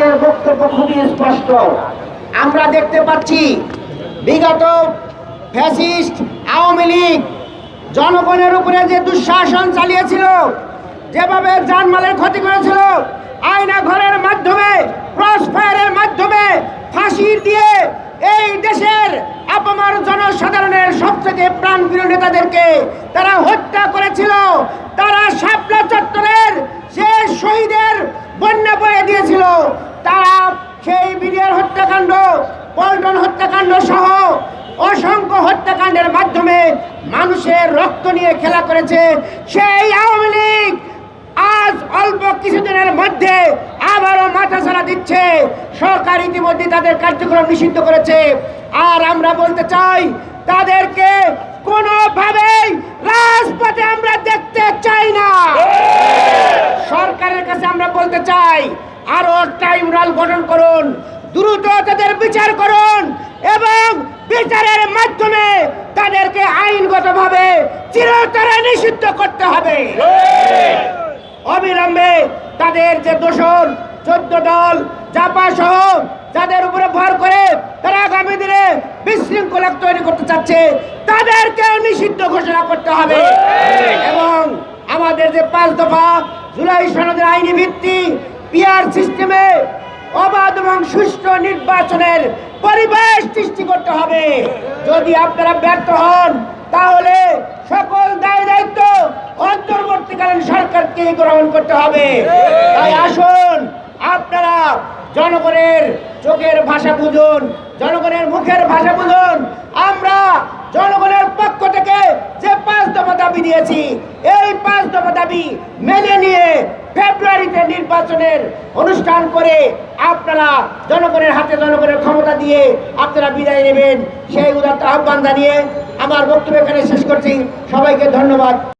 তাদের বক্তব্য খুবই স্পষ্ট। আমরা দেখতে পাচ্ছি বিগত ফ্যাসিস্ট আওয়ামী লীগ জনগণের উপরে যে দুঃশাসন চালিয়েছিল, যেভাবে জানমালের ক্ষতি করেছিল, আয়না ঘরের মাধ্যমে, ক্রস ফায়ারের মাধ্যমে, ফাঁসি দিয়ে এই দেশের আপামর জনসাধারণের সবথেকে প্রাণপ্রিয় নেতাদেরকে তারা হত্যা করেছিল। তারা শাপলা চত্বরের সে শহীদের বন্যা বয়ে দিয়েছিল। তারা সেই বিডিআর হত্যাকাণ্ড, পল্টন হত্যাকাণ্ড সহ অসংখ্য হত্যাকাণ্ডের মাধ্যমে মানুষের রক্ত নিয়ে খেলা করেছে। সেই আওয়ামী লীগ আজ অল্প কিছুদিনের মধ্যে আবারও মাথাছাড়া দিচ্ছে। সরকার ইতিমধ্যে তাদের কার্যক্রম নিষিদ্ধ করেছে। আর আমরা বলতে চাই, তাদেরকে কোনোভাবেই রাজপথে আমরা দেখতে চাই না। সরকারের কাছে আমরা বলতে চাই, আরো ট্রাইব্যুনাল গঠন করুন, দ্রুত তাদের বিচার করুন এবং বিচারের মাধ্যমে তাদেরকে আইনগতভাবে চিরতরে নিষিদ্ধ করতে হবে। অবিলম্বে তাদের যে দোষর 14 দল জাপা সহ যাদের উপরে ভর করে তারা আগামী দিনে বিশৃঙ্খলা তৈরি করতে চাচ্ছে, তাদেরকেও নিষিদ্ধ ঘোষণা করতে হবে। এবং আমাদের যে 5 দফা জুলাই সনদের আইনি ভিত্তি, পিআর সিস্টেমে অবাধ এবং সুষ্ঠু নির্বাচনের পরিবেশ সৃষ্টি করতে হবে। যদি আপনারা ব্যর্থ হন, তাহলে সকল দায় দায়িত্ব অন্তর্বর্তীকালীন সরকারকে গ্রহণ করতে হবে। তাই আসুন, আপনারা জনগণের চোখের ভাষা বুঝুন, জনগণের মুখের ভাষা বুঝুন। আমরা জনগণের পক্ষ থেকে যে 5 দফা দাবি দিয়েছি, এই 5 দফা দাবি মেনে নিয়ে ফেব্রুয়ারিতে নির্বাচনের অনুষ্ঠান করে আপনারা জনগণের হাতে জনগণের ক্ষমতা দিয়ে আপনারা বিদায় নেবেন, সেই উদাত্ত আহ্বান জানিয়ে আমার বক্তব্য এখানে শেষ করছি। সবাইকে ধন্যবাদ।